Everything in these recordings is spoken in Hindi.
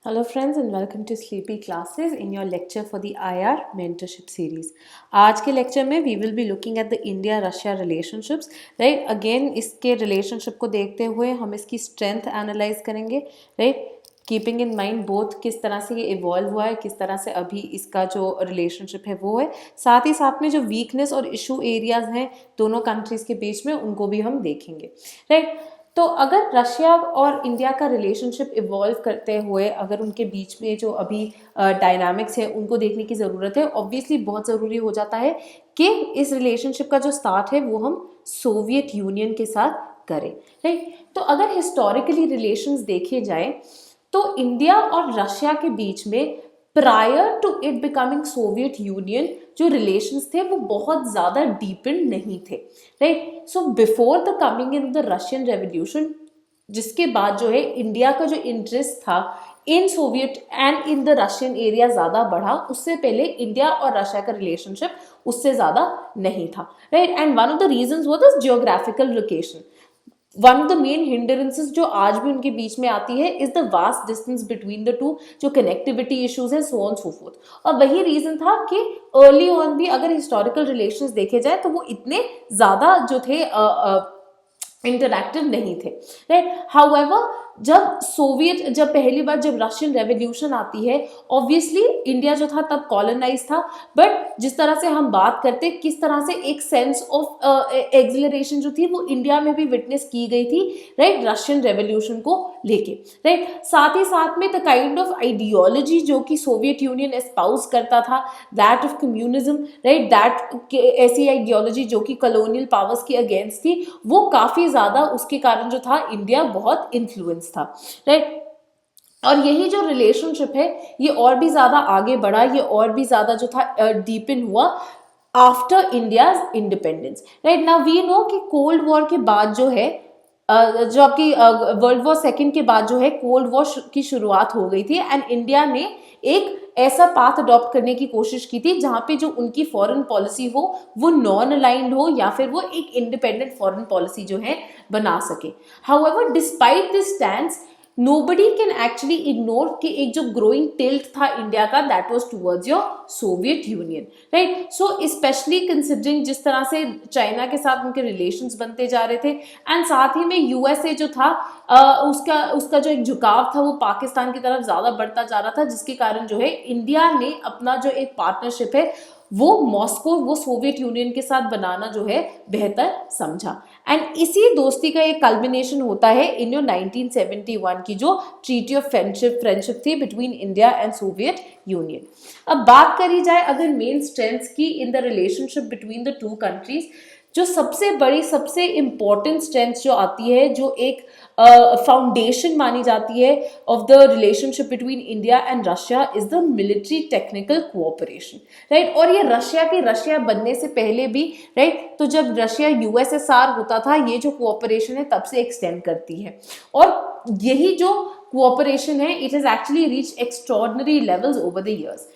Hello friends and welcome to Sleepy Classes in your lecture for the IR mentorship series. आज के लेक्चर में we will be looking at the India-Russia relationships, right? Again इसके relationship को देखते हुए हम इसकी strength analyze करेंगे, right? Keeping in mind both किस तरह से ये इवॉल्व हुआ है, किस तरह से अभी इसका जो रिलेशनशिप है वो है, साथ ही साथ में जो वीकनेस और इशू एरियाज हैं दोनों कंट्रीज के बीच में उनको भी हम देखेंगे, राइट? तो अगर रशिया और इंडिया का रिलेशनशिप इवॉल्व करते हुए अगर उनके बीच में जो अभी डायनामिक्स है उनको देखने की ज़रूरत है। ऑब्वियसली बहुत ज़रूरी हो जाता है कि इस रिलेशनशिप का जो स्टार्ट है वो हम सोवियत यूनियन के साथ करें, राइट? तो अगर हिस्टोरिकली रिलेशंस देखे जाए तो इंडिया और रशिया के बीच में prior to it becoming Soviet Union जो रिलेशंस थे वो बहुत ज़्यादा डीपेंड नहीं थे, right? So before the coming in the Russian revolution, जिसके बाद जो है इंडिया का जो इंटरेस्ट था in Soviet and in the Russian area ज़्यादा बढ़ा। उससे पहले इंडिया और रशिया का रिलेशनशिप उससे ज़्यादा नहीं था, right? And one of the reasons was the geographical location. One of the main hindrances जो आज भी उनके बीच में आती है is the vast distance between the two, जो कनेक्टिविटी इश्यूज है, सो ऑन सो फोर्थ। और वही रीजन था कि अर्ली ऑन भी अगर हिस्टोरिकल रिलेशंस देखे जाए तो वो इतने ज्यादा जो थे इंटरैक्टिव नहीं थे, राइट? हाउएवर जब पहली बार जब रशियन रेवोल्यूशन आती है, ऑब्वियसली इंडिया जो था तब कॉलोनाइज था, बट जिस तरह से हम बात करते किस तरह से एक सेंस ऑफ एक्सिलरेशन जो थी वो इंडिया में भी विटनेस की गई थी, राइट? रशियन रेवोल्यूशन को लेके, राइट? साथ ही साथ में द काइंड ऑफ आइडियोलॉजी जो कि सोवियत यूनियन एस्पाउस करता था, that of communism, right? That ऐसी आइडियोलॉजी जो कि कॉलोनियल पावर्स के अगेंस्ट थी, वो काफी ज्यादा उसके कारण जो था इंडिया बहुत इन्फ्लुएंस था, राइट? और यही जो रिलेशनशिप है ये और भी ज्यादा आगे बढ़ा, ये और भी ज्यादा जो था डीपन हुआ after India's independence, right? Now we know कि कोल्ड वॉर के बाद जो है जो आपकी वर्ल्ड वॉर सेकेंड के बाद जो है कोल्ड वॉर की शुरुआत हो गई थी एंड इंडिया ने एक ऐसा पाथ अडॉप्ट करने की कोशिश की थी जहां पे जो उनकी फॉरेन पॉलिसी हो वो नॉन अलाइंड हो या फिर वो एक इंडिपेंडेंट फॉरेन पॉलिसी जो है बना सके। However despite this stands nobody can actually ignore कि एक जो growing tilt था इंडिया का that was towards your Soviet union, right? So specially considering जिस तरह से चाइना के साथ उनके रिलेशंस बनते जा रहे थे एंड साथ ही में यूएसए जो था उसका जो एक झुकाव था वो पाकिस्तान की तरफ ज्यादा बढ़ता जा रहा था, जिसके कारण जो है इंडिया ने अपना जो एक पार्टनरशिप है वो मॉस्को, वो सोवियत यूनियन के साथ बनाना जो है बेहतर समझा। एंड इसी दोस्ती का एक कल्मिनेशन होता है इन योर 1971 की जो ट्रीटी ऑफ फ्रेंडशिप थी between India and Soviet union. अब बात करी जाए अगर मेन स्ट्रेंथ्स की in the relationship between the to countries, जो सबसे बड़ी सबसे इंपॉर्टेंट स्ट्रेंथ जो आती है, जो एक फाउंडेशन मानी जाती है of the relationship between India and Russia, is the military technical cooperation, right? और ये रशिया बनने से पहले भी, राइट? तो जब रशिया यूएसएसआर होता था ये जो कोऑपरेशन है तब से एक्सटेंड करती है, और यही जो कोऑपरेशन है it has actually reach extraordinary levels over the years.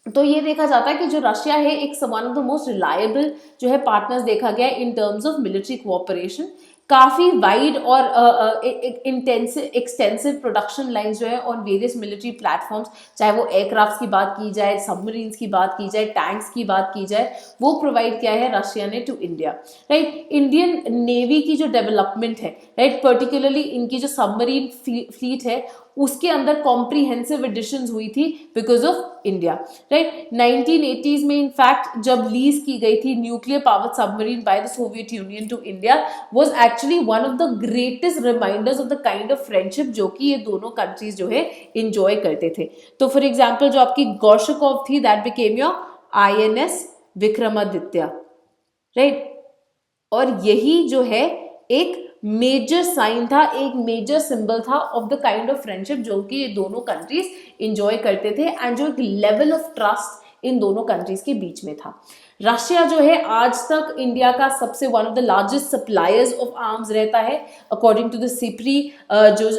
तो ये देखा जाता है कि जो रशिया है एक one of the most reliable जो है पार्टनर्स देखा गया है इन टर्म्स ऑफ मिलिट्री कोऑपरेशन। काफी वाइड और एक्सटेंसिव प्रोडक्शन लाइंस जो है ऑन वेरियस मिलिट्री प्लेटफॉर्म्स, चाहे वो एयरक्राफ्ट की बात की जाए, सबमरीन्स की बात की जाए, टैंक्स की बात की जाए, वो प्रोवाइड किया है रशिया ने to India, right? Indian navy की जो डेवलपमेंट है, राइट, पर्टिकुलरली इनकी जो सबमरीन फ्लीट है उसके अंदर कॉम्प्रिहेंसिव एडिशंस हुई थी because of India, right? 1980s में इनफैक्ट जब लीज की गई थी nuclear powered submarine by the Soviet Union to India was actually one of the greatest reminders of the kind of friendship जो कि ये दोनों कंट्रीज जो है इंजॉय करते थे। तो फॉर एग्जाम्पल जो आपकी गोर्शकोव थी that became your INS Vikramaditya, right? और यही जो है एक मेजर साइन था, एक मेजर सिंबल था of the kind of friendship जो कि ये दोनों कंट्रीज इंजॉय करते थे एंड जो एक लेवल ऑफ ट्रस्ट इन दोनों कंट्रीज के बीच में था, रशिया जो है आज तक इंडिया का सबसे one of the largest suppliers of arms रहता है अकॉर्डिंग टू द सिप्री, जो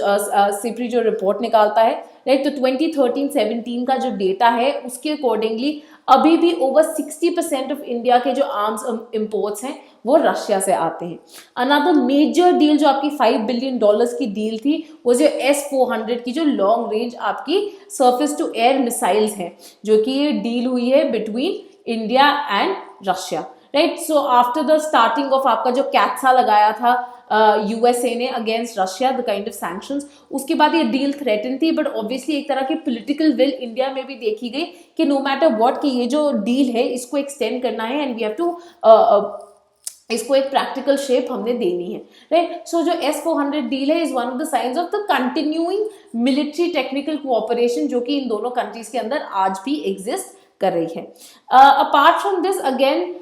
सिप्री जो रिपोर्ट निकालता है, राइट। तो 2013-17 का जो डेटा है उसके अकॉर्डिंगली अभी भी ओवर 60% ऑफ इंडिया के जो आर्म्स इंपोर्ट्स हैं वो रशिया से आते हैं। अनदर मेजर डील जो आपकी $5 बिलियन की डील थी वो जो S-400 की जो लॉन्ग रेंज आपकी सरफेस टू एयर मिसाइल्स हैं, जो कि ये डील हुई है between India and Russia, right. So after the starting of आपका जो कैट्सा लगाया था यूएसए ने against Russia, the kind of sanctions, उसके बाद ये डील थ्रेटन थी, बट ऑब्वियसली एक तरह की पॉलिटिकल विल इंडिया में भी देखी गई कि नो मैटर व्हाट कि ये जो डील है इसको एक्सटेंड करना है एंड वी हैव टू इसको एक प्रैक्टिकल शेप हमने देनी है, राइट। सो जो S-400 डील है is one of the science of the continuing military technical cooperation जो कि इन दोनों कंट्रीज के अंदर आज भी एग्जिस्ट कर रही है। अपार्ट फ्रॉम दिस अगेन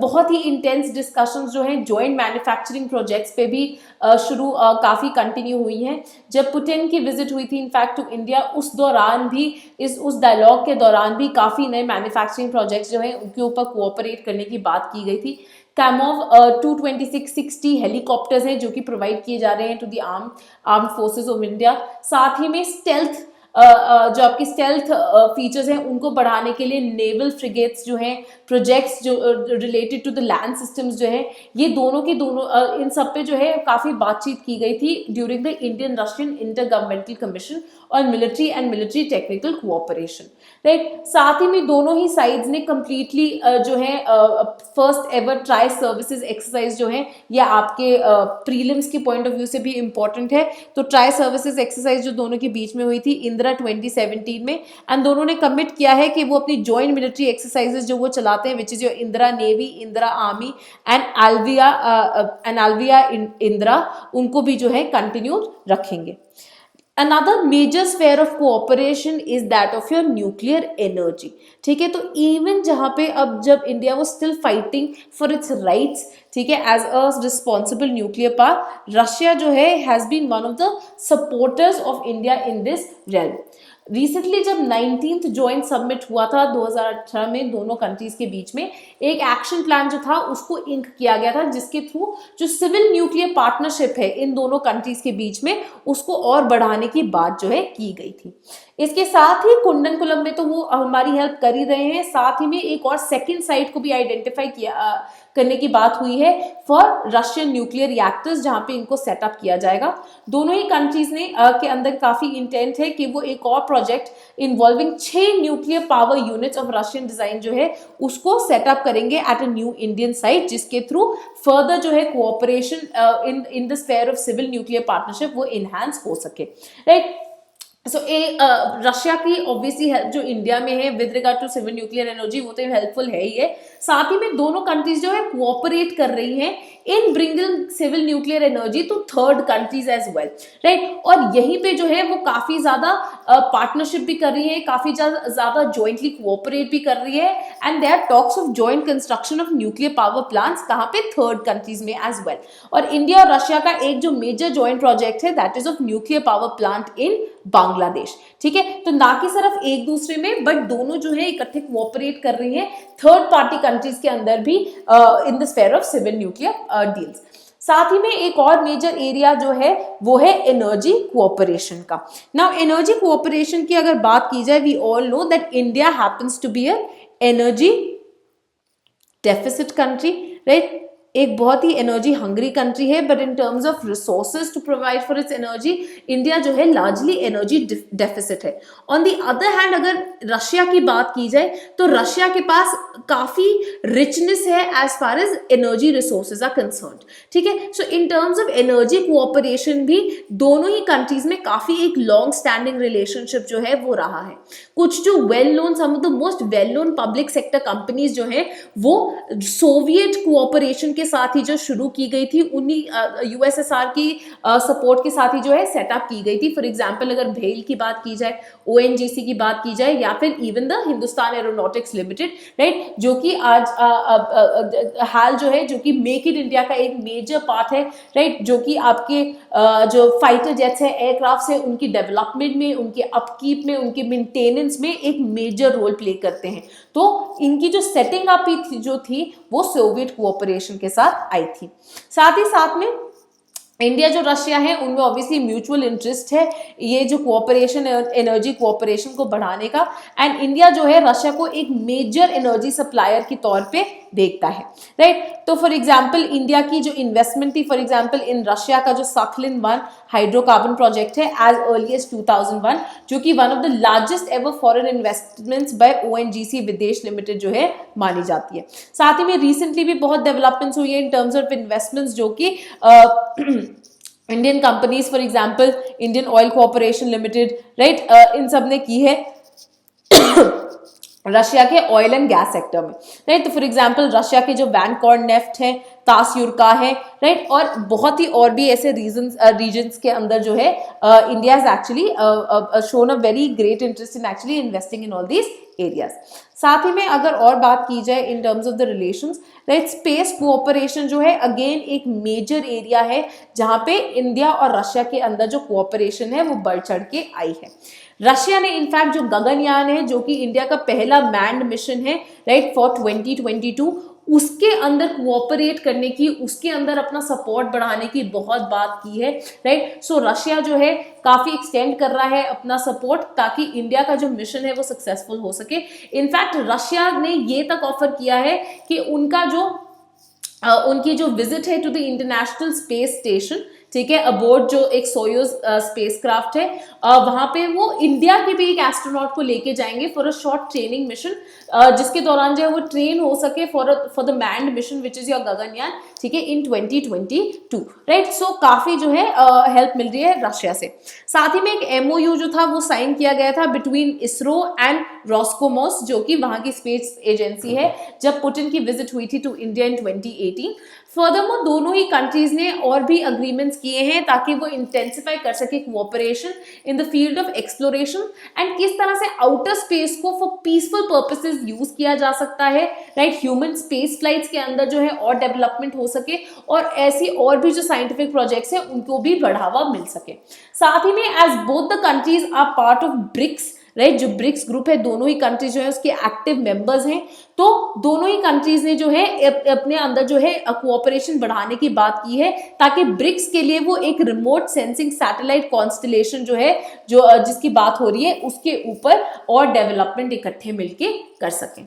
बहुत ही इंटेंस डिस्कशंस जो हैं जॉइंट मैन्युफैक्चरिंग प्रोजेक्ट्स पे भी काफ़ी कंटिन्यू हुई हैं। जब पुतिन की विजिट हुई थी इनफैक्ट टू इंडिया, उस दौरान भी उस डायलॉग के दौरान भी काफ़ी नए मैन्युफैक्चरिंग प्रोजेक्ट्स जो हैं उनके ऊपर कोऑपरेट करने की बात की गई थी। कैमोव 22660 हेलीकॉप्टर्स हैं जो कि प्रोवाइड किए जा रहे हैं to the armed forces of India. साथ ही में स्टेल्थ जो आपकी स्टेल्थ फीचर्स हैं उनको बढ़ाने के लिए नेवल फ्रिगेट्स जो हैं, प्रोजेक्ट्स जो related to the land systems जो है, ये दोनों के दोनों इन सब पे जो है काफ़ी बातचीत की गई थी during the Indian Russian inter governmental commission on military and military technical cooperation, right. साथ ही में दोनों ही साइड्स ने कम्प्लीटली जो है first ever tri services exercise जो है ये आपके प्रीलिम्स के पॉइंट ऑफ व्यू से भी इम्पोर्टेंट है। तो ट्राई सर्विसेज एक्सरसाइज जो दोनों के बीच में हुई थी इंदिरा 2017 में, एंड दोनों ने कमिट किया है कि वो अपनी जॉइंट मिलिट्री एक्सरसाइजेज जो वो चलाते हैं which is your Indira navy, Indira army and अल्विया इंदिरा, उनको भी जो है कंटिन्यू रखेंगे। Another major sphere of cooperation is that of your nuclear energy, ठीक है। तो इवन जहाँ पे अब जब इंडिया वो still fighting for its rights, ठीक है, as a responsible nuclear power, Russia जो है has been one of the supporters of India in this realm. Recently जब 19th जॉइंट सबमिट हुआ था 2018 में दोनों कंट्रीज के बीच में, एक एक्शन प्लान जो था उसको इंक किया गया था जिसके थ्रू जो सिविल न्यूक्लियर पार्टनरशिप है इन दोनों कंट्रीज के बीच में उसको और बढ़ाने की बात जो है की गई थी। इसके साथ ही कुंडनकुलम में तो वो हमारी हेल्प कर ही रहे हैं, साथ ही में एक और सेकेंड साइट को भी आइडेंटिफाई करने की बात हुई है फॉर रशियन न्यूक्लियर रिएक्टर्स जहां पे इनको सेटअप किया जाएगा। दोनों ही कंट्रीज ने के अंदर काफी इंटेंट है कि वो एक और project involving 6 nuclear power units of Russian design जो है उसको सेटअप करेंगे at a new Indian site, जिसके थ्रू फर्दर जो है cooperation in the sphere of civil nuclear partnership वो इनहैंस हो सके, राइट। सो रशिया की ऑब्वियसली हेल्प जो इंडिया में है with regard to civil nuclear energy वो तो हेल्पफुल है ही है, साथ ही में दोनों कंट्रीज जो है कोऑपरेट कर रही हैं in bringing civil nuclear energy to third countries as well, right. और यहीं पे जो है वो काफी ज्यादा पार्टनरशिप भी कर रही है, काफी ज्यादा जॉइंटली कोऑपरेट भी कर रही है, and there are talks of joint construction of nuclear power plants कहाँ पे, थर्ड कंट्रीज में एज वेल। और इंडिया और रशिया का एक जो मेजर जॉइंट प्रोजेक्ट है that is of nuclear power plant in Bangladesh, ठीक है। तो ना कि सिर्फ एक दूसरे में बट दोनों जो है इकट्ठे कोऑपरेट कर रही हैं थर्ड पार्टी कंट्रीज के अंदर भी in the sphere of civil nuclear deals. साथ ही में एक और मेजर एरिया जो है वो है एनर्जी कोऑपरेशन का। नाउ एनर्जी कोऑपरेशन की अगर बात की जाए, we all know that India happens to be a energy deficit country, right. एक बहुत ही एनर्जी हंग्री कंट्री है, but in terms of resources to provide for its energy India जो है लार्जली एनर्जी डेफिसिट है। ऑन दी अदर हैंड अगर रशिया की बात की जाए तो रशिया के पास काफी रिचनेस है as far as energy resources are concerned, ठीक है। So in terms of energy cooperation भी दोनों ही कंट्रीज में काफी एक लॉन्ग स्टैंडिंग रिलेशनशिप जो है वो रहा है। कुछ जो well known, some of the most well known public sector companies जो है वो सोवियत कोऑपरेशन के साथ ही जो शुरू की गई थी, उन्हीं यूएसएसआर की सपोर्ट के साथ ही जो है सेटअप की गई थी। फॉर एग्जांपल अगर भेल की बात की जाए, ओएनजीसी की बात की जाए, या फिर even the Hindustan aeronautics limited, right, जो कि आज हाल जो है, जो कि मेक इन इंडिया का एक मेजर पार्ट है, राइट, जो कि आपके जो फाइटर जेट्स है, एयरक्राफ्ट है, उनकी डेवलपमेंट में, उनके अपकीप में, उनके मेंटेनेंस में एक मेजर रोल प्ले करते हैं। तो इनकी जो सेटिंग अप जो थी वो सोवियत कोऑपरेशन के साथ आई थी। साथ ही साथ में इंडिया जो रशिया है उनमें ऑब्वियसली म्यूचुअल इंटरेस्ट है ये जो कोऑपरेशन, एनर्जी कोऑपरेशन को बढ़ाने का, एंड इंडिया जो है रशिया को एक मेजर एनर्जी सप्लायर के तौर पे देखता है, राइट। तो फॉर एग्जांपल इंडिया की जो इन्वेस्टमेंट थी, फॉर एग्जांपल इन रशिया का जो Sakhalin-1 हाइड्रोकार्बन प्रोजेक्ट है एज अर्ली एज 2001, जो कि one of the largest ever foreign investments by ONGC Videsh limited जो है मानी जाती है। साथ ही में रिसेंटली भी बहुत डेवलपमेंट्स हुई है इन टर्म्स ऑफ इन्वेस्टमेंट्स, जो कि Indian companies, for example Indian oil corporation limited, right, इन सब ने की है रशिया के ऑयल एंड गैस सेक्टर में, राइट। तो फॉर एग्जांपल रशिया के जो वैनकॉर्न नेफ्ट है, तासयुरका है, राइट, और बहुत ही और भी ऐसे रीजन्स के अंदर जो है India has actually shown a very great interest in actually investing in all these areas. साथ ही में अगर और बात की जाए इन terms of the relations, right, space cooperation जो है अगेन एक मेजर एरिया है जहां पे इंडिया और रशिया के अंदर जो कोऑपरेशन है वो बढ़ चढ़ के आई है। रशिया ने इनफैक्ट जो गगनयान है, जो कि इंडिया का पहला मैन्ड मिशन है, राइट, फॉर 2022, उसके अंदर कोऑपरेट करने की, उसके अंदर अपना सपोर्ट बढ़ाने की बहुत बात की है, राइट। सो रशिया जो है काफी एक्सटेंड कर रहा है अपना सपोर्ट ताकि इंडिया का जो मिशन है वो सक्सेसफुल हो सके। इनफैक्ट रशिया ने ये तक ऑफर किया है कि उनकी जो विजिट है to the international space station, ठीक है, अबोर्ड जो एक सोयूज स्पेसक्राफ्ट है, वहां पे वो इंडिया के भी एक एस्ट्रोनॉट को लेके जाएंगे for a short training mission, जिसके दौरान जो है वो ट्रेन हो सके for the manned mission which is your Gaganyaan, ठीक है, इन 2022, राइट। सो काफी जो है हेल्प मिल रही है रशिया से। साथ ही में एक एमओयू जो था वो साइन किया गया था बिटवीन इसरो एंड रॉस्कोमोस, जो कि वहां की स्पेस एजेंसी है, जब पुतिन की विजिट हुई थी टू इंडिया इन 2018। फर्दरमोर दोनों ही कंट्रीज ने और भी अग्रीमेंट्स किए हैं ताकि वो इंटेंसिफाई कर सके cooperation in the field of exploration, and किस तरह से आउटर स्पेस को फॉर पीसफुल पर्पसेस यूज किया जा सकता है, राइट। ह्यूमन स्पेस फ्लाइट्स के अंदर जो है और डेवलपमेंट हो सके, और ऐसी और भी जो साइंटिफिक प्रोजेक्ट्स हैं उनको भी बढ़ावा मिल सके। साथ ही में as both the countries are part of BRICS, right, जो ब्रिक्स ग्रुप है, दोनों ही कंट्रीज जो है उसके एक्टिव मेंबर्स हैं, तो दोनों ही कंट्रीज ने जो है अपने अंदर जो है कोऑपरेशन बढ़ाने की बात की है ताकि ब्रिक्स के लिए वो एक रिमोट सेंसिंग सैटेलाइट कॉन्स्टलेशन जो है, जो जिसकी बात हो रही है, उसके ऊपर और डेवलपमेंट इकट्ठे मिलके कर सकें।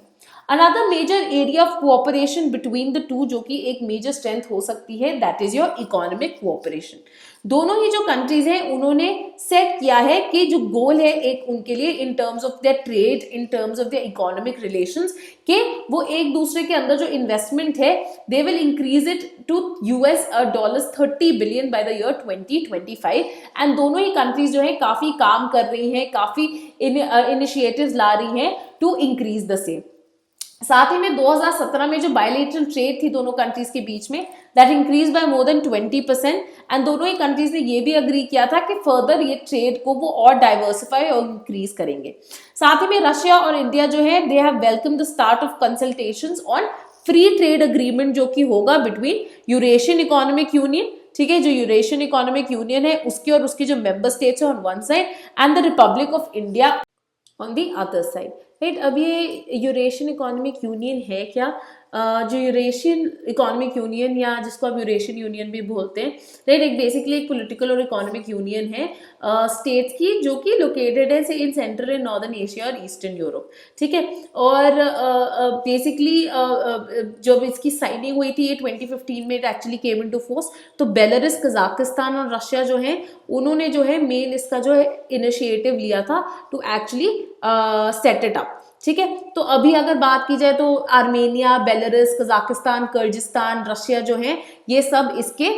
Another major area of cooperation between the two, जो कि एक मेजर स्ट्रेंथ हो सकती है, that is your economic cooperation. दोनों ही जो कंट्रीज हैं उन्होंने सेट किया है कि जो गोल है एक उनके लिए in terms of their trade, in terms of their economic relations, कि वो एक दूसरे के अंदर जो इन्वेस्टमेंट है they will increase it to $30 billion by the year 2025, and दोनों ही कंट्रीज जो है काफी काम कर रही हैं, काफी इनिशिएटिव्स ला रही हैं टू इंक्रीज द सेम। साथ ही में 2017 में जो बायलैटरल ट्रेड थी दोनों कंट्रीज के बीच में, that increase by more than 20%, and दोनों ही कंट्रीज ने ये भी अग्री किया था कि फर्दर ये ट्रेड को वो और डाइवर्सिफाई और इंक्रीज करेंगे। साथ ही में रशिया और इंडिया जो है they have welcome the start of consultations on free trade agreement, जो कि होगा बिटवीन यूरेशियन इकोनॉमिक यूनियन, ठीक है, जो यूरेशियन इकोनॉमिक यूनियन है उसके और उसके जो मेंबर स्टेट्स है on one side, and the Republic of India on the other side, right. अब ये यूरेशियन इकोनॉमिक यूनियन है क्या? जो यूरेशियन इकोनॉमिक यूनियन, या जिसको आप यूरेशियन यूनियन भी बोलते हैं, राइट, एक बेसिकली एक पॉलिटिकल और इकोनॉमिक यूनियन है स्टेट्स की, जो कि लोकेटेड है से in central and northern Asia और ईस्टर्न यूरोप, ठीक है। और बेसिकली जब इसकी साइनिंग हुई थी ये 2015 में, it actually came into force, तो बेलारूस, कजाकिस्तान और रशिया जो है उन्होंने जो है मेन इसका जो है इनिशिएटिव लिया था to actually set it up, ठीक है। तो अभी अगर बात की जाए तो Armenia, Belarus, Kazakhstan, Kyrgyzstan, Russia जो है ये सब इसके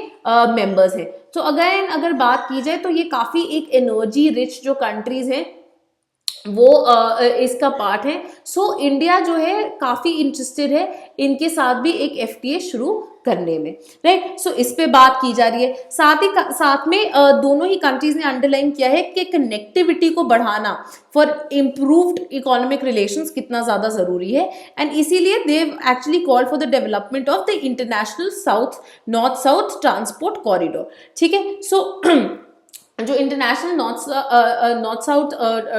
मेंबर्स हैं। तो अगर बात की जाए तो ये काफी एक एनर्जी रिच जो कंट्रीज हैं, वो इसका पार्ट है। सो इंडिया जो है काफ़ी इंटरेस्टेड है इनके साथ भी एक एफटीए शुरू करने में, राइट। सो इस पे बात की जा रही है। साथ में दोनों ही कंट्रीज ने अंडरलाइन किया है कि कनेक्टिविटी को बढ़ाना फॉर इम्प्रूव्ड इकोनॉमिक रिलेशंस कितना ज़्यादा ज़रूरी है, एंड इसीलिए they actually called for the development of the international north south transport corridor. ठीक है। सो जो international north south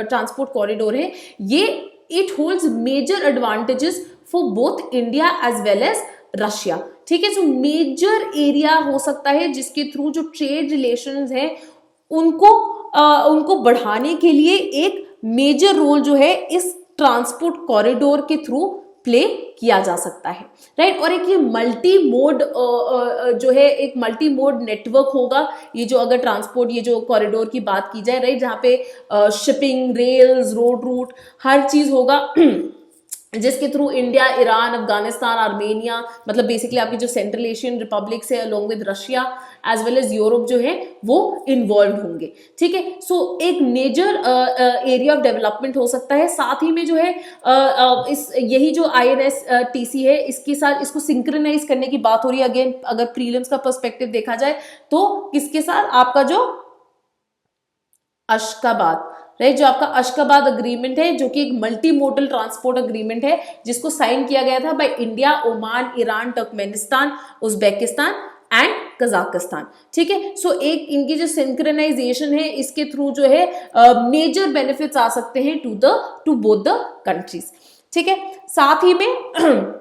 transport corridor है, ये it holds major advantages for both India as well as Russia. ठीक है। सो मेजर एरिया हो सकता है जिसके थ्रू जो ट्रेड रिलेशंस हैं उनको बढ़ाने के लिए एक मेजर रोल जो है इस ट्रांसपोर्ट कॉरिडोर के थ्रू प्ले किया जा सकता है, राइट। और एक ये मल्टी मोड जो है एक मल्टी मोड नेटवर्क होगा, ये जो अगर ट्रांसपोर्ट ये जो कॉरिडोर की बात की जाए, राइट, जहाँ पे शिपिंग, रेल्स, रोड रूट हर चीज होगा जिसके through India, Iran, Afghanistan, Armenia, मतलब बेसिकली आपकी जो सेंट्रल एशियन रिपब्लिक्स है along with Russia as well as Europe जो है वो इन्वॉल्व होंगे। ठीक है। सो एक मेजर एरिया ऑफ डेवलपमेंट हो सकता है। साथ ही में जो है इस यही जो INSTC है इसके साथ इसको सिंक्रोनाइज करने की बात हो रही है। अगेन अगर प्रीलिम्स का पर्सपेक्टिव देखा जाए तो किसके साथ, आपका जो अशकाबाद, राइट, जो आपका अशकाबाद अग्रीमेंट है जो कि एक मल्टी मोडल ट्रांसपोर्ट अग्रीमेंट है जिसको साइन किया गया था by India, Oman, Iran, Turkmenistan, Uzbekistan and Kazakhstan. ठीक है। सो एक इनकी जो सिंक्रोनाइजेशन है इसके थ्रू जो है मेजर बेनिफिट्स आ सकते हैं टू बोथ द कंट्रीज। ठीक है। साथ ही में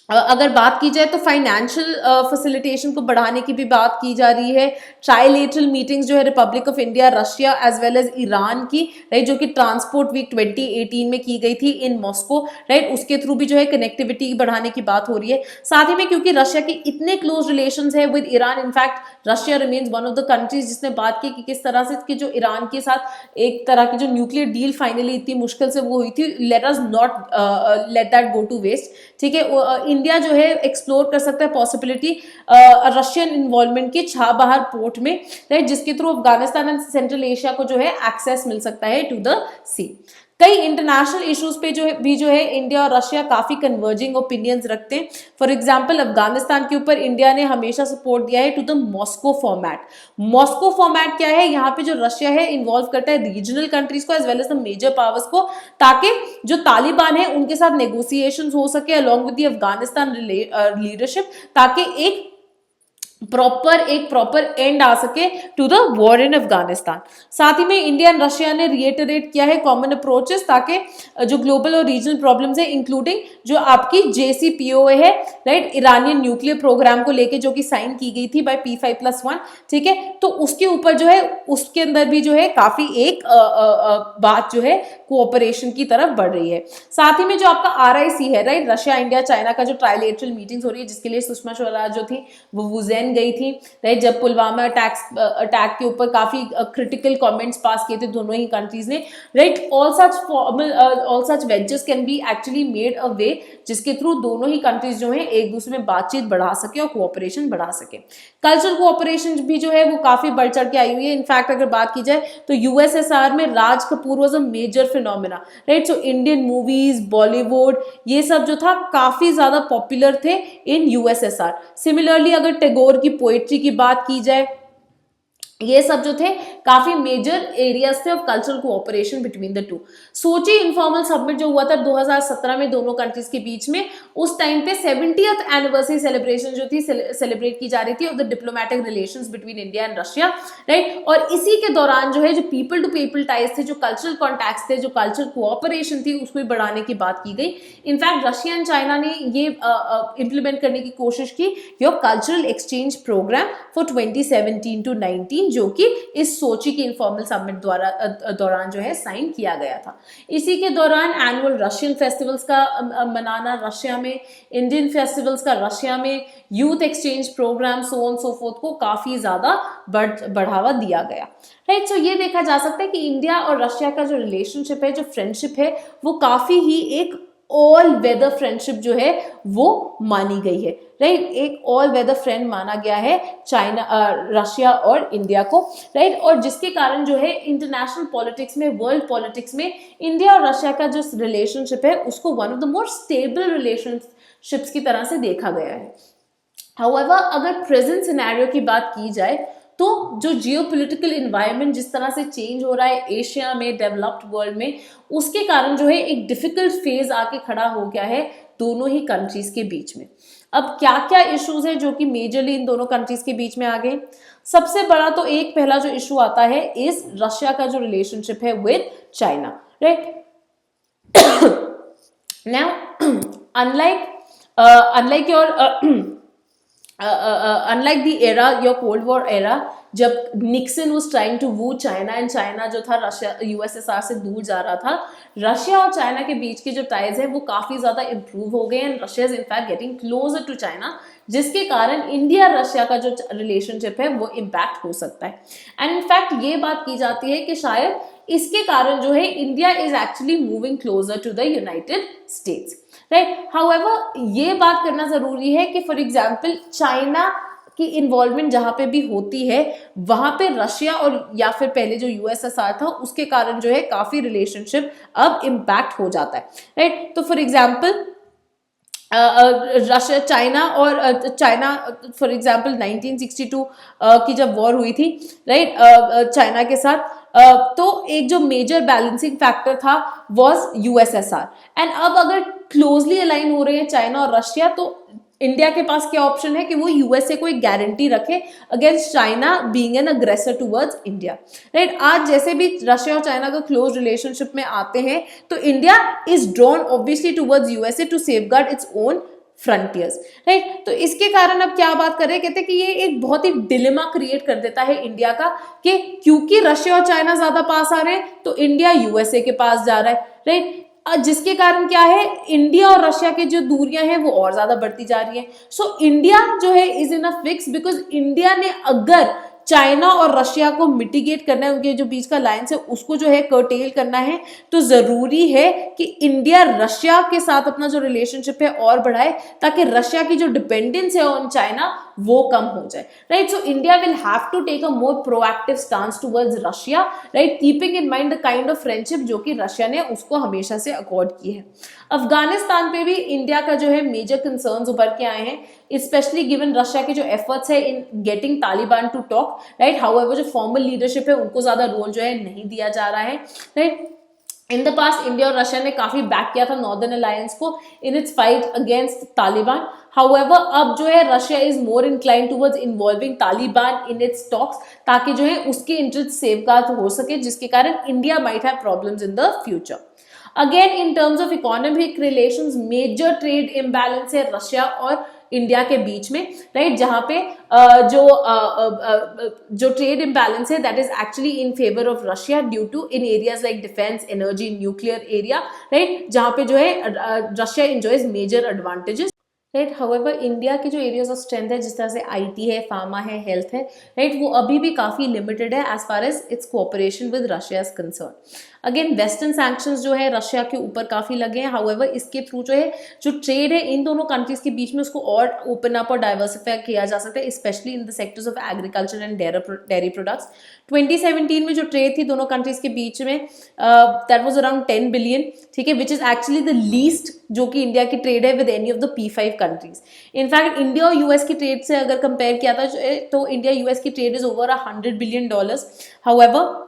अगर बात की जाए तो फाइनेंशियल फैसिलिटेशन को बढ़ाने की भी बात की जा रही है। ट्राइलेटरल मीटिंग्स जो है republic of India, Russia as well as Iran की, राइट, जो कि ट्रांसपोर्ट वीक 2018 में की गई थी इन मॉस्को, राइट, उसके थ्रू भी जो है कनेक्टिविटी बढ़ाने की बात हो रही है। साथ ही में क्योंकि रशिया के इतने क्लोज रिलेशंस है with Iran, in fact Russia remains one of the countries जिसने बात की कि किस तरह से कि जो ईरान के साथ एक तरह की जो न्यूक्लियर डील फाइनली इतनी मुश्किल से वो हुई थी, let us not let that go to waste. ठीक है। इंडिया जो है एक्सप्लोर कर सकता है पॉसिबिलिटी रशियन इन्वॉल्वमेंट की छाबहार पोर्ट में, राइट, जिसके through Afghanistan and central Asia को जो है एक्सेस मिल सकता है टू द सी। कई इंटरनेशनल इश्यूज पे जो है इंडिया और रशिया काफी कन्वर्जिंग ओपिनियंस रखते हैं। फॉर एग्जांपल अफगानिस्तान के ऊपर इंडिया ने हमेशा सपोर्ट दिया है to the Moscow format. Moscow format क्या है, यहाँ पे जो रशिया है इन्वॉल्व करता है रीजनल कंट्रीज को as well as the major powers को, ताकि जो तालिबान है उनके साथ नेगोशिएशंस हो सके along with the Afghanistan leadership, ताकि एक प्रॉपर एंड आ सके to the war in Afghanistan. साथ ही में इंडिया एंड रशिया ने रिएटरेट किया है कॉमन अप्रोचेस ताकि जो ग्लोबल और रीजनल प्रॉब्लम्स है इंक्लूडिंग जो आपकी JCPOA है, राइट, ईरानियन न्यूक्लियर प्रोग्राम को लेके जो कि साइन की गई थी बाय P5+1। ठीक है। तो उसके ऊपर जो है उसके अंदर भी जो है काफी एक बात जो है कोऑपरेशन की तरफ बढ़ रही है। साथ ही में जो आपका RIC है, राइट, रशिया, इंडिया, चाइना का जो ट्राइलेटरल मीटिंग्स हो रही है जिसके लिए सुषमा स्वराज जो थी वो वुजेन गई थी, राइट, जब पुलवामा अटैक के ऊपर काफी क्रिटिकल कमेंट्स पास किए थे दोनों ही कंट्रीज ने, right. All such ventures can be actually made a way जिसके थ्रू दोनों ही कंट्रीज जो है एक दूसरे में बातचीत बढ़ा सके और कोऑपरेशन बढ़ा सके। कल्चरल कोऑपरेशन भी जो है वो काफी बढ़ चढ़ के आई हुई है। इनफैक्ट अगर बात की जाए तो USSR में Raj Kapoor was a major phenomena, right. So Indian movies, Bollywood, ये सब जो था काफी ज्यादा पॉपुलर थे इन USSR। सिमिलरली अगर टैगोर की पोएट्री की बात की जाए, ये सब जो थे काफी मेजर एरियाज थे of cultural cooperation between the to. Sochi informal summit जो हुआ था 2017 में दोनों कंट्रीज के बीच में, उस टाइम पे 70th एनिवर्सरी सेलिब्रेशन जो थी सेलिब्रेट की जा रही थी of the diplomatic relations between India and Russia, right. और इसी के दौरान जो है जो पीपल टू पीपल टाइज थे, जो कल्चरल कॉन्टैक्ट्स थे, जो कल्चरल कोऑपरेशन थी, उसको बढ़ाने की बात की गई। इनफैक्ट रशिया एंड चाइना ने ये इंप्लीमेंट करने की कोशिश की your cultural exchange programme for 2017 to 19 जो कि इस सोची के इनफॉर्मल समिट दौरान जो है साइन किया गया था। इसी के दौरान एनुअल रशियन फेस्टिवल्स का मनाना रशिया में, इंडियन फेस्टिवल्स का रशिया में, youth exchange programme, so on so forth को काफी ज्यादा बढ़ावा दिया गया, राइट। सो ये देखा जा सकता है कि इंडिया और रशिया का जो रिलेशनशिप है, जो फ्रेंडशिप है, वो काफी ही एक ऑल वेदर फ्रेंडशिप जो है वो मानी गई है, राइट। एक ऑल वेदर फ्रेंड माना गया है चाइना, रशिया और इंडिया को, राइट। और जिसके कारण जो है इंटरनेशनल पॉलिटिक्स में, वर्ल्ड पॉलिटिक्स में इंडिया और रशिया का जो रिलेशनशिप है उसको one of the most stable relationships की तरह से देखा गया है। हाउएवर, अगर प्रेजेंट सिनेरियो की बात की जाए तो जो जियोपॉलिटिकल एनवायरनमेंट जिस तरह से चेंज हो रहा है एशिया में, डेवलप्ड वर्ल्ड में, उसके कारण जो है एक डिफिकल्ट फेज आके खड़ा हो गया है दोनों ही कंट्रीज के बीच में। अब क्या क्या इश्यूज है जो कि मेजरली इन दोनों कंट्रीज के बीच में आ गए? सबसे बड़ा तो एक पहला जो इशू आता है इस रशिया का जो रिलेशनशिप है with China, right. Now unlike your unlike the era, your Cold War era, जब Nixon was trying to woo China and China जो था रशिया यूएसएसआर से दूर जा रहा था, रशिया और चाइना के बीच के जो टाइज है वो काफी ज्यादा इंप्रूव हो गए and Russia is in fact getting closer to China, जिसके कारण इंडिया रशिया का जो रिलेशनशिप है वो इम्पैक्ट हो सकता है। एंड इनफैक्ट ये बात की जाती है कि शायद इसके कारण जो है India is actually moving closer to the United States, right. However, ये बात करना जरूरी है कि फॉर एग्जाम्पल चाइना की इन्वॉल्वमेंट जहां पे भी होती है वहां पे रशिया और या फिर पहले जो यूएसएसआर था उसके कारण जो है काफी रिलेशनशिप अब इम्पैक्ट हो जाता है, राइट। तो for example Russia China for example 1962 की जब वॉर हुई थी, राइट, चाइना के साथ, तो एक जो मेजर बैलेंसिंग फैक्टर था वाज यूएसएसआर। एंड अब अगर क्लोजली अलाइन हो रहे हैं चाइना और रशिया, तो इंडिया के पास क्या ऑप्शन है कि वो यूएसए को एक गारंटी रखे अगेंस्ट चाइना बीइंग एन अग्रेसर टुवर्ड्स इंडिया, राइट। आज जैसे भी रशिया और चाइना का क्लोज रिलेशनशिप में आते हैं तो India is drawn obviously towards USA to safeguard its own frontiers, right. तो इसके कारण अब क्या बात कर रहे हैं, कहते हैं कि ये एक बहुत ही डिलेमा क्रिएट कर देता है इंडिया का कि क्योंकि रशिया और चाइना ज्यादा पास आ रहे हैं तो इंडिया यूएसए के पास जा रहा है, राइट। जिसके कारण क्या है, इंडिया और रशिया की जो दूरियां हैं वो और ज्यादा बढ़ती जा रही है। सो इंडिया जो है is in a fix, because India ने अगर चाइना और रशिया को मिटिगेट करना है, उनके जो बीच का लाइंस है उसको जो है कर्टेल करना है, तो जरूरी है कि इंडिया रशिया के साथ अपना जो रिलेशनशिप है और बढ़ाए ताकि रशिया की जो डिपेंडेंस है ऑन चाइना वो कम हो जाए, right. So India will have to take a more proactive stance towards Russia, right, keeping in mind the kind of friendship जो कि रशिया ने उसको हमेशा से अकॉर्ड की है। अफगानिस्तान पे भी इंडिया का जो है मेजर कंसर्न्स उभर के आए हैं, स्पेशली गिवन रशिया के जो एफर्ट्स है in getting Taliban to talk, right. However, जो फॉर्मल लीडरशिप है उनको ज्यादा रोल जो है नहीं दिया जा रहा है, right. In the past India और रशिया ने काफी बैक किया था नॉर्दर्न अलायंस को in its fight against Taliban. However, अब जो है Russia is more incline towards involving Taliban in its talks, ताकि जो है उसके इंटरेस्ट सेफगार्ड हो सके, जिसके कारण India might have problems in the future. Again in terms of economic relations, major trade imbalance है रशिया और इंडिया के बीच में, राइट, जहां पे जो ट्रेड इम्बैलेंस है that is actually in favour of Russia due to in areas like defence, energy, nuclear area, right, जहां पे जो है Russia enjoys major advantages, right. However, India के जो एरियाज ऑफ स्ट्रेंथ है जिस तरह से आईटी है, फार्मा है, हेल्थ है, राइट, वो अभी भी काफी लिमिटेड है as far as its cooperation with Russia is concern. Again western sanctions जो है रशिया के ऊपर काफी लगे हैं, हाउएवर इसके थ्रू जो है जो ट्रेड है इन दोनों कंट्रीज के बीच में उसको और ओपन अप और डाइवर्सिफाई किया जा सकता है, specially in the sectors of agriculture and dairy products. 2017 में जो ट्रेड थी दोनों कंट्रीज के बीच में दैट वाज अराउंड 10 बिलियन, ठीक है, which is actually the least जो कि इंडिया की ट्रेड है with any of the P5 countries. In fact India और यूएस की ट्रेड से अगर कंपेयर किया था तो इंडिया यूएस की trade is over $100 billion. However,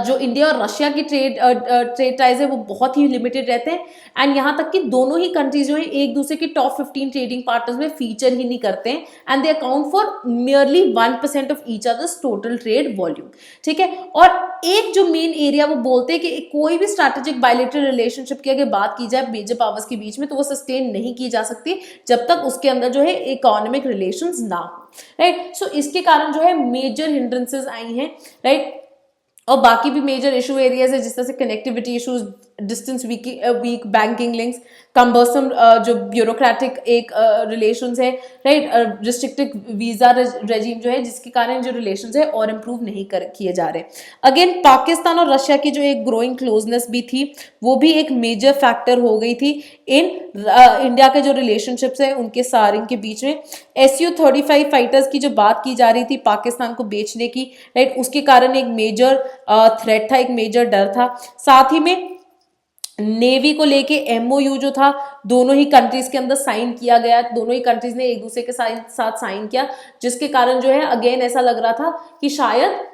जो इंडिया और रशिया की ट्रेड टाइज है वो बहुत ही लिमिटेड रहते हैं, एंड यहाँ तक कि दोनों ही कंट्रीज जो है एक दूसरे के टॉप 15 ट्रेडिंग पार्टनर्स में फीचर ही नहीं करते हैं, and they account for nearly 1% of each others total trade volume, ठीक है। और एक जो मेन एरिया वो बोलते हैं कि कोई भी स्ट्रैटेजिक बायलैटरल रिलेशनशिप की अगर बात की जाए मेजर पावर्स के बीच में तो वो सस्टेन नहीं की जा सकती जब तक उसके अंदर जो है इकोनॉमिक रिलेशंस ना हो, राइट। सो इसके कारण जो है मेजर हिंड्रेंसेस आई हैं, राइट। और बाकी भी मेजर इशू एरियाज है जिस तरह से connectivity issues, distance weak banking links, cumbersome जो ब्यूरोक्रेटिक एक रिलेशंस है, राइट, रिस्ट्रिक्टेड वीजा रेजीम जो है जिसके कारण जो रिलेशंस है और इम्प्रूव नहीं किए जा रहे। अगेन पाकिस्तान और रशिया की जो एक ग्रोइंग क्लोजनेस भी थी वो भी एक मेजर फैक्टर हो गई थी इन इंडिया के जो रिलेशनशिप्स है उनके सारे के बीच में। SU-35 फाइटर्स की जो बात की जा रही थी पाकिस्तान को बेचने की, राइट, उसके कारण एक मेजर थ्रेट था, एक मेजर डर था। साथ ही में नेवी को लेके MOU जो था दोनों ही कंट्रीज के अंदर साइन किया गया, दोनों ही कंट्रीज ने एक दूसरे के साथ साइन किया, जिसके कारण जो है अगेन ऐसा लग रहा था कि शायद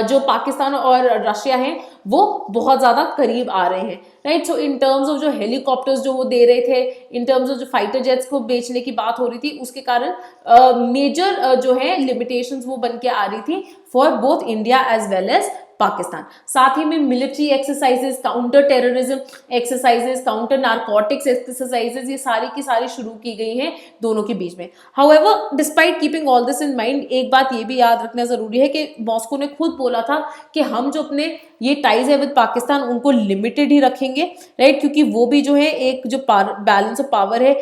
जो पाकिस्तान और रशिया हैं वो बहुत ज्यादा करीब आ रहे हैं, right. So in terms of जो हेलीकॉप्टर्स जो वो दे रहे थे, इन टर्म्स ऑफ जो फाइटर जेट्स को बेचने की बात हो रही थी, उसके कारण मेजर जो है लिमिटेशंस वो बन के आ रही थी for both India as well as Pakistan. साथ ही में military exercises, counter terrorism exercises, counter narcotics exercises, ये सारी की सारी शुरू की गई हैं दोनों के बीच में। However despite keeping all this in mind, एक बात ये भी याद रखना जरूरी है कि मॉस्को ने खुद बोला था कि हम जो अपने ये टाइज है विद पाकिस्तान उनको लिमिटेड ही रखेंगे, राइट, क्योंकि वो भी जो है एक जो बैलेंस ऑफ पावर है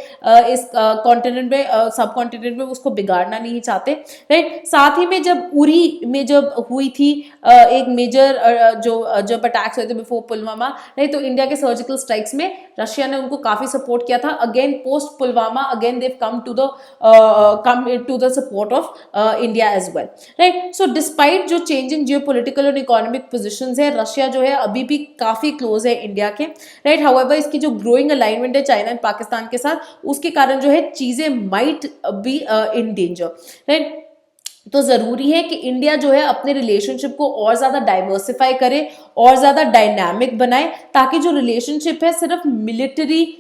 इस कॉन्टिनेंट में, सब कॉन्टिनेंट में, उसको बिगाड़ना नहीं चाहते, राइट। साथ ही में जब उरी में जब हुई थी एक मेजर जब अटैक्स हुए थे बिफोर पुलवामा, राइट, तो इंडिया के सर्जिकल स्ट्राइक्स में रशिया ने उनको काफी सपोर्ट किया था। Again post Pulwama again they come to the support of India as well, right. So despite जो चेंज इन जियोपॉलिटिकल और इकोनॉमिक पोजीशंस है, रशिया जो है अभी भी काफी क्लोज है इंडिया के, राइट। हाउएवर इसकी जो ग्रोइंग अलाइनमेंट है चाइना एंड पाकिस्तान के साथ, उसके कारण जो है चीजें might be in danger, right. तो जरूरी है कि इंडिया जो है अपने रिलेशनशिप को और ज्यादा डाइवर्सिफाई करे और ज्यादा डायनामिक बनाए, ताकि जो रिलेशनशिप है सिर्फ मिलिट्री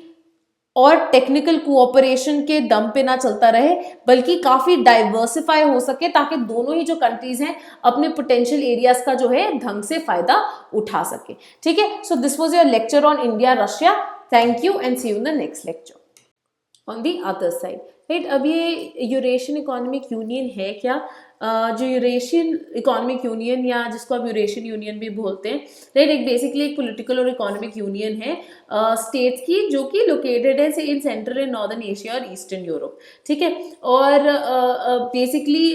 और टेक्निकल कोऑपरेशन के दम पे ना चलता रहे, बल्कि काफी डाइवर्सिफाई हो सके, ताकि दोनों ही जो कंट्रीज हैं अपने पोटेंशियल एरियाज का जो है ढंग से फायदा उठा सके, ठीक है। So this was your lecture on India Russia. Thank you and see you in the next lecture on the other side, right. अब ये यूरेशियन इकोनॉमिक यूनियन है क्या? जो यूरेशियन इकोनॉमिक यूनियन या जिसको आप यूरेशियन यूनियन भी बोलते हैं, राइट, एक बेसिकली एक पॉलिटिकल और इकोनॉमिक यूनियन है स्टेट्स की, जो कि लोकेटेड है से in central and northern Asia और ईस्टर्न यूरोप, ठीक है। और बेसिकली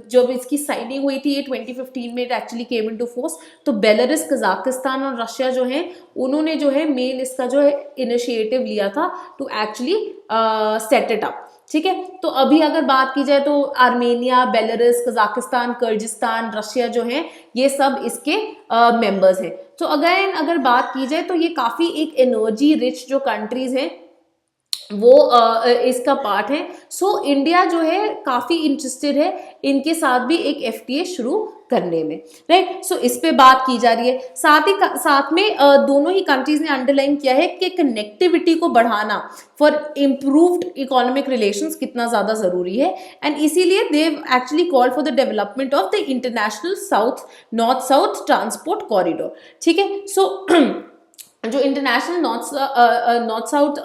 जब इसकी साइनिंग हुई थी ये 2015 में, it actually came into force. तो बेलारूस, कजाकिस्तान और रशिया जो है उन्होंने जो है मेन इसका जो है इनिशिएटिव लिया था to actually set it up, ठीक है। तो अभी अगर बात की जाए तो Armenia, Belarus, Kazakhstan, Kyrgyzstan, Russia जो है ये सब इसके मेंबर्स हैं। तो अगर बात की जाए तो ये काफी एक एनर्जी रिच जो कंट्रीज हैं वो इसका पार्ट है। सो इंडिया जो है काफी इंटरेस्टेड है इनके साथ भी एक FTA शुरू करने में, राइट। सो इस पे बात की जा रही है। साथ में दोनों ही कंट्रीज ने अंडरलाइन किया है कि कनेक्टिविटी को बढ़ाना फॉर इम्प्रूव्ड इकोनॉमिक रिलेशंस कितना ज्यादा जरूरी है, एंड इसीलिए they actually called for the development of the international north south transport corridor, ठीक है। सो जो international north south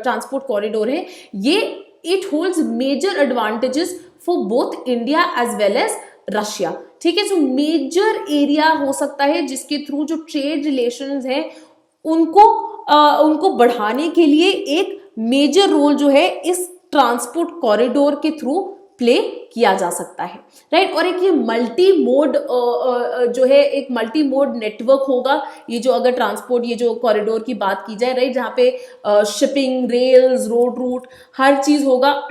transport corridor है ये it holds major advantages for both India as well as Russia, ठीक है। सो मेजर एरिया हो सकता है जिसके थ्रू जो ट्रेड रिलेशंस है उनको बढ़ाने के लिए एक मेजर रोल जो है इस ट्रांसपोर्ट कॉरिडोर के थ्रू प्ले किया जा सकता है, राइट। और एक ये मल्टी मोड जो है एक मल्टी मोड नेटवर्क होगा, ये जो अगर ट्रांसपोर्ट ये जो कॉरिडोर की बात की जाए, राइट, जहाँ पे शिपिंग, रेल्स, रोड रूट हर चीज होगा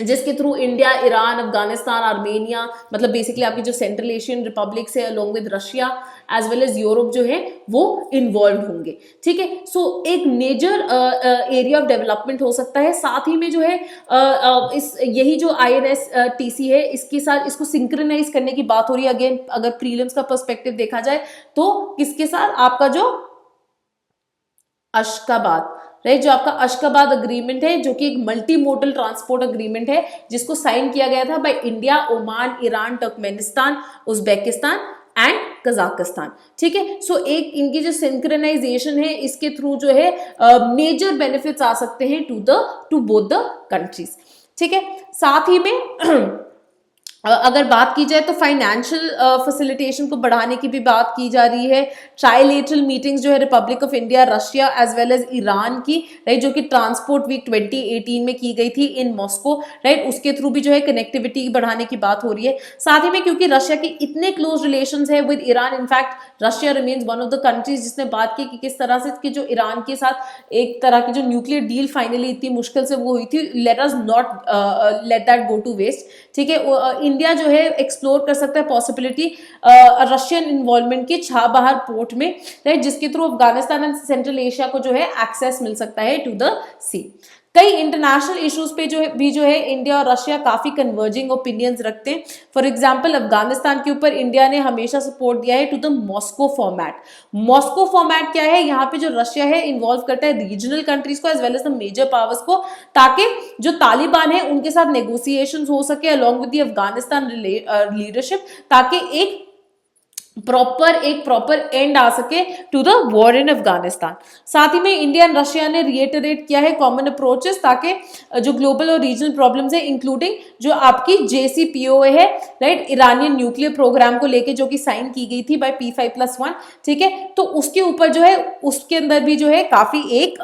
जिसके through India, Iran, Afghanistan, Armenia, मतलब बेसिकली आपकी जो सेंट्रल एशियन रिपब्लिक्स है along with Russia as well as Europe जो है वो इन्वॉल्व होंगे, ठीक है। सो एक मेजर एरिया ऑफ डेवलपमेंट हो सकता है। साथ ही में जो है यही जो INSTC है इसके साथ इसको सिंक्रोनाइज करने की बात हो रही है। अगेन अगर प्रीलिम्स का पर्सपेक्टिव देखा जाए तो किसके साथ, आपका जो अशकाबाद, राइट, जो आपका अशकाबाद अग्रीमेंट है जो कि एक मल्टी मोडल ट्रांसपोर्ट अग्रीमेंट है जिसको साइन किया गया था by India, Oman, Iran, Turkmenistan, Uzbekistan and Kazakhstan, ठीक है। सो एक इनकी जो सिंक्रोनाइजेशन है इसके थ्रू जो है मेजर बेनिफिट्स आ सकते हैं टू बोथ द कंट्रीज, ठीक है। साथ ही में अगर बात की जाए तो फाइनेंशियल फैसिलिटेशन को बढ़ाने की भी बात की जा रही है। ट्राइलेटरल मीटिंग्स जो है republic of India, Russia as well as Iran की, राइट, जो कि ट्रांसपोर्ट वीक 2018 में की गई थी इन मॉस्को, राइट, उसके थ्रू भी जो है कनेक्टिविटी बढ़ाने की बात हो रही है। साथ ही में क्योंकि रशिया के इतने क्लोज रिलेशंस है with Iran, in fact Russia remains one of the countries जिसने बात की कि किस तरह से कि जो ईरान के साथ एक तरह की जो न्यूक्लियर डील फाइनली इतनी मुश्किल से वो हुई थी, let us not let that go to waste. ठीक है, इंडिया जो है एक्सप्लोर कर सकता है पॉसिबिलिटी रशियन इन्वॉल्वमेंट की छाबहार पोर्ट में, राइट, जिसके through Afghanistan and central Asia को जो है एक्सेस मिल सकता है टू द सी। कई इंटरनेशनल इश्यूज पे जो है इंडिया और रशिया काफी कन्वर्जिंग ओपिनियंस रखते हैं। फॉर एग्जांपल अफगानिस्तान के ऊपर इंडिया ने हमेशा सपोर्ट दिया है to the Moscow format. Moscow format क्या है, यहाँ पे जो रशिया है इन्वॉल्व करता है रीजनल कंट्रीज को as well as the major powers को, ताकि जो तालिबान है उनके साथ नेगोशिएशंस हो सके along with the Afghanistan leadership, ताकि एक प्रॉपर एंड आ सके to the war in Afghanistan. साथ ही में इंडिया एंड रशिया ने रिएटरेट किया है कॉमन अप्रोचेस, ताकि जो ग्लोबल और रीजनल प्रॉब्लम्स है इंक्लूडिंग जो आपकी JCPOA है, राइट, ईरानियन न्यूक्लियर प्रोग्राम को लेके जो कि साइन की गई थी बाय P5+1, ठीक है, तो उसके ऊपर जो है उसके अंदर भी जो है काफी एक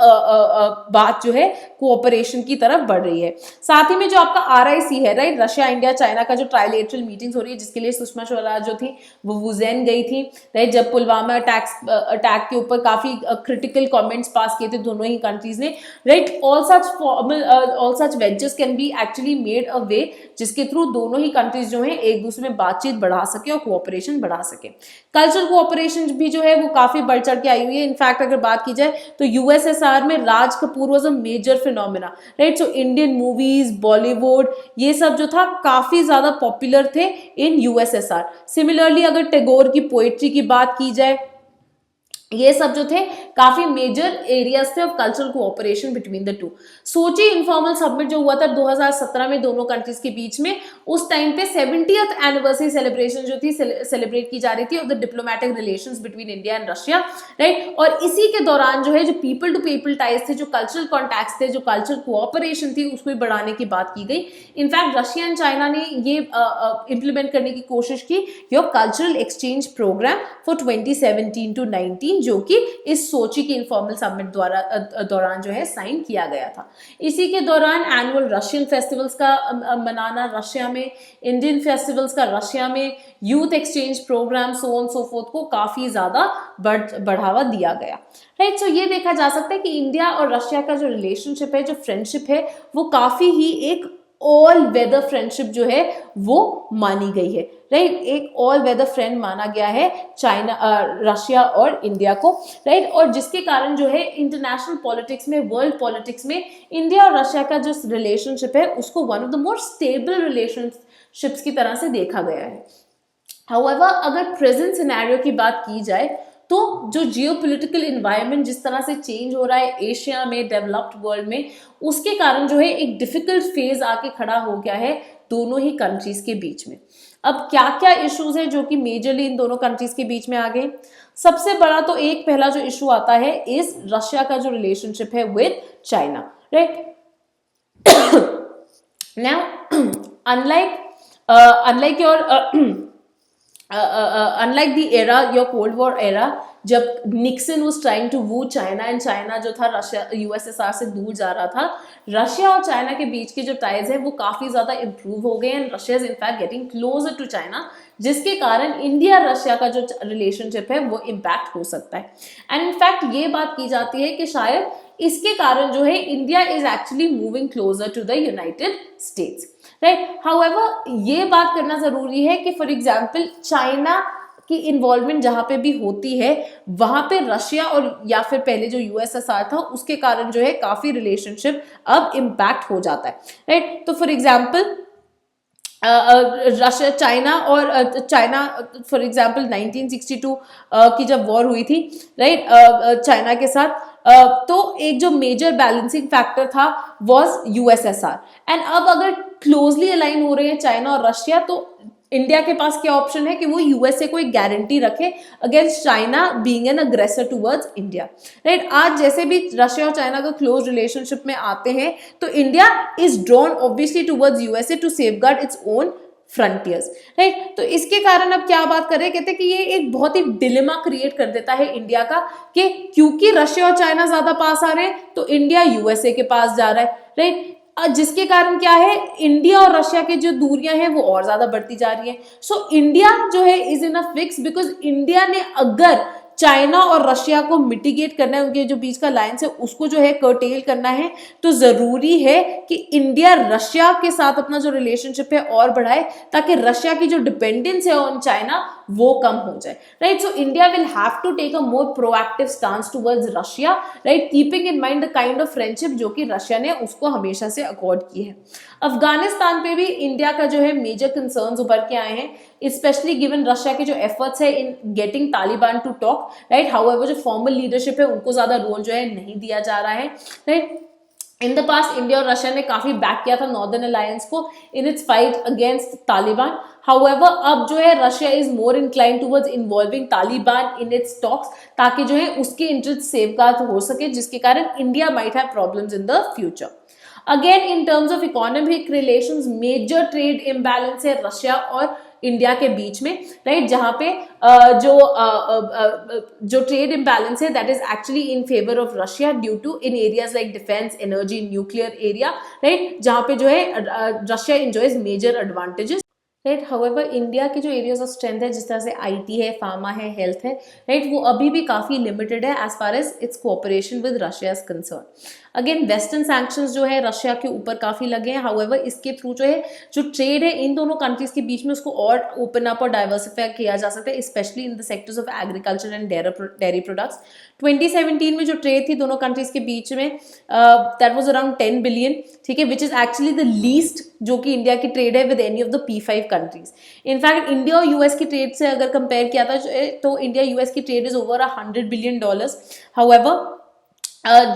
बात जो है कोऑपरेशन की तरफ बढ़ रही है। साथ ही में जो आपका RIC है, राइट, रशिया इंडिया चाइना का जो ट्राइलेटरल मीटिंग्स हो रही है, जिसके लिए सुषमा स्वराज जो थी वो वुजेन गई थी, राइट, जब पुलवामा अटैक के ऊपर काफी क्रिटिकल कमेंट्स पास किए थे दोनों ही कंट्रीज ने, right. All such ventures can be actually made a way जिसके थ्रू दोनों ही कंट्रीज जो है एक दूसरे में बातचीत बढ़ा सके और कोऑपरेशन बढ़ा सके। कल्चरल कोऑपरेशन भी जो है वो काफी बढ़ चढ़ के आई हुई है। इनफैक्ट अगर बात की जाए तो USSR में Raj Kapoor was a major phenomena, right, so Indian movies, Bollywood, ये सब जो था काफी ज्यादा पॉपुलर थे इन USSR। सिमिलरली अगर टैगोर की पोएट्री की बात की जाए, ये सब जो थे काफी मेजर एरियाज थे of cultural cooperation between the to. Sochi informal summit जो हुआ था 2017 में दोनों कंट्रीज के बीच में, उस टाइम पे 70th एनिवर्सरी सेलिब्रेशन जो थी सेलिब्रेट की जा रही थी of the diplomatic relations between India and Russia, right. और इसी के दौरान जो है जो पीपल टू पीपल टाइज थे, जो कल्चरल कॉन्टैक्ट्स थे, जो कल्चरल कोऑपरेशन थी, उसको बढ़ाने की बात की गई। इनफैक्ट रशिया एंड चाइना ने ये इंप्लीमेंट करने की कोशिश की your cultural exchange programme for 2017 to 19, जो कि इस सोची के इनफॉर्मल समिट दौरान जो है साइन किया गया था। इसी के दौरान एनुअल रशियन फेस्टिवल्स का मनाना रशिया में, इंडियन फेस्टिवल्स का रशिया में, youth exchange programme, so on so forth को काफी ज्यादा बढ़ावा दिया गया, राइट। सो ये देखा जा सकता है कि इंडिया और रशिया का जो रिलेशनशिप है, जो फ्रेंडशिप है, वो काफी ही एक ऑल वेदर फ्रेंडशिप जो है वो मानी गई है, राइट। एक ऑल वेदर फ्रेंड माना गया है चाइना, रशिया और इंडिया को, राइट। और जिसके कारण जो है इंटरनेशनल पॉलिटिक्स में, वर्ल्ड पॉलिटिक्स में इंडिया और रशिया का जो रिलेशनशिप है उसको one of the more stable relationships की तरह से देखा गया है। हाउएवर अगर प्रेजेंट सिनेरियो की बात की जाए तो जो जियोपॉलिटिकल एनवायरनमेंट जिस तरह से चेंज हो रहा है एशिया में, डेवलप्ड वर्ल्ड में, उसके कारण जो है एक डिफिकल्ट फेज आके खड़ा हो गया है दोनों ही कंट्रीज के बीच में। अब क्या क्या इश्यूज है जो कि मेजरली इन दोनों कंट्रीज के बीच में आ गए। सबसे बड़ा तो एक पहला जो इशू आता है इस रशिया का जो रिलेशनशिप है with China, right. Now unlike your unlike the era, your Cold War era, जब Nixon was trying to woo China and China जो था रशिया USSR से दूर जा रहा था, रशिया और चाइना के बीच के जो टाइज है वो काफी ज्यादा इंप्रूव हो गए and Russia is in fact getting closer to China, जिसके कारण इंडिया रशिया का जो रिलेशनशिप है वो इम्पैक्ट हो सकता है। एंड इनफैक्ट ये बात की जाती है कि शायद इसके कारण जो है India is actually moving closer to the United States, right. However ये बात करना जरूरी है कि फॉर एग्जांपल चाइना की इन्वॉल्वमेंट जहां पे भी होती है वहां पे रशिया और या फिर पहले जो USSR था उसके कारण जो है काफी रिलेशनशिप अब इम्पैक्ट हो जाता है, राइट। तो for example Russia China for example 1962 की जब वॉर हुई थी, राइट, चाइना के साथ, तो एक जो मेजर बैलेंसिंग फैक्टर था वाज USSR। एंड अब अगर क्लोजली अलाइन हो रहे हैं चाइना और रशिया, तो इंडिया के पास क्या ऑप्शन है कि वो USA को एक गारंटी रखे अगेंस्ट चाइना बीइंग एन अग्रेसर टुवर्ड्स इंडिया, राइट। आज जैसे भी रशिया और चाइना का क्लोज रिलेशनशिप में आते हैं तो India is drawn obviously towards USA to safeguard its own frontiers, right. तो इसके कारण अब क्या बात कर रहे हैं, कहते हैं कि ये एक बहुत ही डिलेमा क्रिएट कर देता है इंडिया का, कि क्योंकि रशिया और चाइना ज्यादा पास आ रहे हैं तो इंडिया यूएसए के पास जा रहा है, राइट। जिसके कारण क्या है, इंडिया और रशिया की जो दूरियां हैं वो और ज्यादा बढ़ती जा रही है। सो इंडिया जो है is in a fix, because India ने अगर चाइना और रशिया को मिटिगेट करना है, उनके जो बीच का लाइंस है उसको जो है कर्टेल करना है, तो जरूरी है कि इंडिया रशिया के साथ अपना जो रिलेशनशिप है और बढ़ाए, ताकि रशिया की जो डिपेंडेंस है ऑन चाइना वो कम हो जाए, right. So India will have to take a more proactive stance towards Russia, right, keeping in mind the kind of friendship जो कि रशिया ने उसको हमेशा से अकॉर्ड की है। अफगानिस्तान पे भी इंडिया का जो है मेजर कंसर्न्स उभर के आए हैं, स्पेशली गिवन रशिया के जो एफर्ट्स है in getting Taliban to talk, right. However जो फॉर्मल लीडरशिप है उनको ज्यादा रोल जो है नहीं दिया जा रहा है, right. In the past India और रशिया ने काफी बैक किया था नॉर्दर्न अलायंस को in its fight against Taliban. However अब जो है Russia is more incline towards involving Taliban in its talks, ताकि जो है उसके इंटरेस्ट सेफगार्ड हो सके, जिसके कारण India might have problems in the future. Again in terms of economic relations, major trade imbalance है रशिया और इंडिया के बीच में, राइट, जहां पे जो ट्रेड इम्बैलेंस है that is actually in favour of Russia due to in areas like defence, energy, nuclear area, right, जहां पे जो है Russia enjoys major advantages, right. However India के जो एरियाज ऑफ स्ट्रेंथ है, जिस तरह से आईटी है, फार्मा है, हेल्थ है, राइट, वो अभी भी काफी लिमिटेड है as far as its cooperation with Russia is concern. Again western sanctions जो है रशिया के ऊपर काफी लगे हैं, हाउएवर इसके थ्रू जो है जो ट्रेड है इन दोनों कंट्रीज के बीच में उसको और ओपन अप और डाइवर्सिफाई किया जा सकता है, specially in the sectors of agriculture and dairy products. 2017 में जो ट्रेड थी दोनों कंट्रीज के बीच में दैट वाज अराउंड 10 बिलियन, ठीक है, which is actually the least जो कि इंडिया की ट्रेड है with any of the P5 countries. In fact India और यूएस की ट्रेड से अगर कंपेयर किया था तो इंडिया यूएस की trade is over $100 billion. However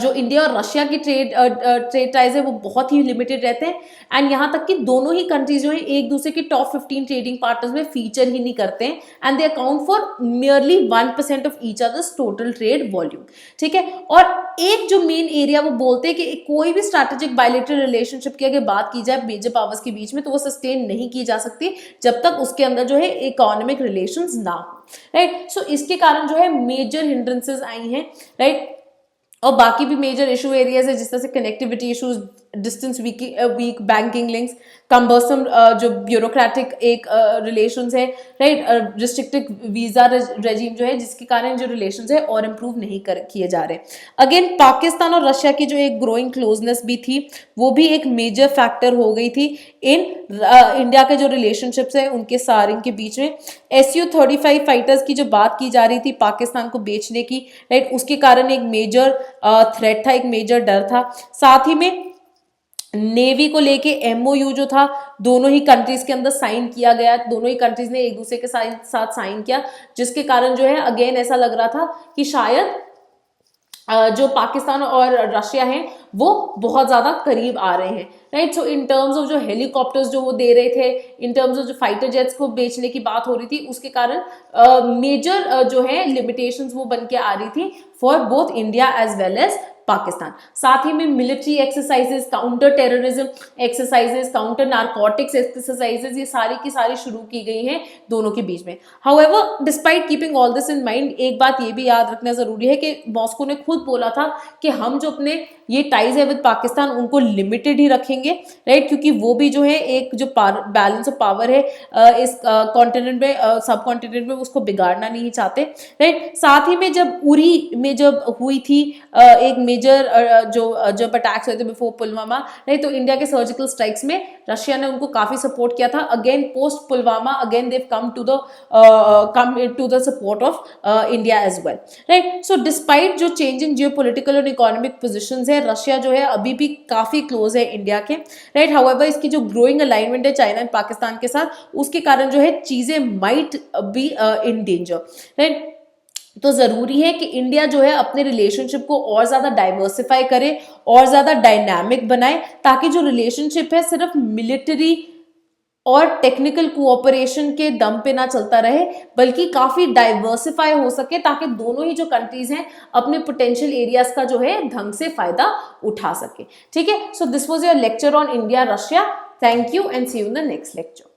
जो इंडिया और रशिया की ट्रेड टाइज है वो बहुत ही लिमिटेड रहते हैं, एंड यहाँ तक कि दोनों ही कंट्रीज जो है एक दूसरे के टॉप 15 ट्रेडिंग पार्टनर्स में फीचर ही नहीं करते हैं, and they account for nearly 1% of each others total trade volume, ठीक है। और एक जो मेन एरिया वो बोलते हैं कि कोई भी स्ट्रैटेजिक बायलैटरल रिलेशनशिप की अगर बात की जाए मेजर पावर्स के बीच में तो वो सस्टेन नहीं की जा सकती जब तक उसके अंदर जो है इकोनॉमिक रिलेशंस ना हो, राइट। सो इसके कारण जो है मेजर हिंड्रेंसेस आई हैं, राइट। और बाकी भी मेजर इशू एरियाज है जिस तरह से connectivity issues, distance weak banking links, cumbersome जो ब्यूरोक्रेटिक एक रिलेशंस है, राइट, रिस्ट्रिक्टेड वीजा रेजिम जो है जिसके कारण जो रिलेशंस है और इम्प्रूव नहीं किए जा रहे। अगेन पाकिस्तान और रशिया की जो एक ग्रोइंग क्लोजनेस भी थी वो भी एक मेजर फैक्टर हो गई थी इन इंडिया के जो रिलेशनशिप्स है उनके सारिंग के बीच में। Su-35 फाइटर्स की जो बात की जा रही थी पाकिस्तान को बेचने की, राइट, उसके कारण एक मेजर थ्रेट था, एक मेजर डर था। साथ ही में नेवी को लेके MOU जो था दोनों ही कंट्रीज के अंदर साइन किया गया, दोनों ही कंट्रीज ने एक दूसरे के साथ साइन किया, जिसके कारण जो है अगेन ऐसा लग रहा था कि शायद जो पाकिस्तान और रशिया हैं वो बहुत ज्यादा करीब आ रहे हैं, right. So in terms of जो हेलीकॉप्टर्स जो वो दे रहे थे, इन टर्म्स ऑफ जो फाइटर जेट्स को बेचने की बात हो रही थी, उसके कारण मेजर जो है लिमिटेशंस वो बन के आ रही थी for both India as well as Pakistan. साथ ही में military exercises, counter terrorism exercises, counter narcotics exercises, ये सारी की सारी शुरू की गई हैं दोनों के बीच में। However despite keeping all this in mind, एक बात ये भी याद रखना जरूरी है कि मॉस्को ने खुद बोला था कि हम जो अपने ये टाइज है विद पाकिस्तान उनको लिमिटेड ही रखेंगे, राइट, क्योंकि वो भी जो है एक जो बैलेंस ऑफ पावर है इस कॉन्टिनेंट में, सब कॉन्टिनेंट में, उसको बिगाड़ना नहीं चाहते, राइट। साथ ही में जब उरी में जब हुई थी एक मेजर जब अटैक्स हुए थे बिफोर पुलवामा, राइट, तो इंडिया के सर्जिकल स्ट्राइक्स में रशिया ने उनको काफी सपोर्ट किया था। Again post Pulwama again they come to the support of India as well, right. So despite जो चेंज इन जियोपॉलिटिकल और इकोनॉमिक पोजीशंस है, रशिया जो है अभी भी काफी क्लोज है इंडिया के, राइट। हाउएवर इसकी जो ग्रोइंग अलाइनमेंट है चाइना एंड पाकिस्तान के साथ, उसके कारण जो है चीजें might be in danger, right. तो जरूरी है कि इंडिया जो है अपने रिलेशनशिप को और ज्यादा डाइवर्सिफाई करे और ज्यादा डायनामिक बनाए, ताकि जो रिलेशनशिप है सिर्फ मिलिट्री और टेक्निकल कोऑपरेशन के दम पे ना चलता रहे, बल्कि काफी डाइवर्सिफाई हो सके, ताकि दोनों ही जो कंट्रीज हैं अपने पोटेंशियल एरियाज का जो है ढंग से फायदा उठा सके, ठीक है। So this was your lecture on India Russia. Thank you and see you in the next lecture.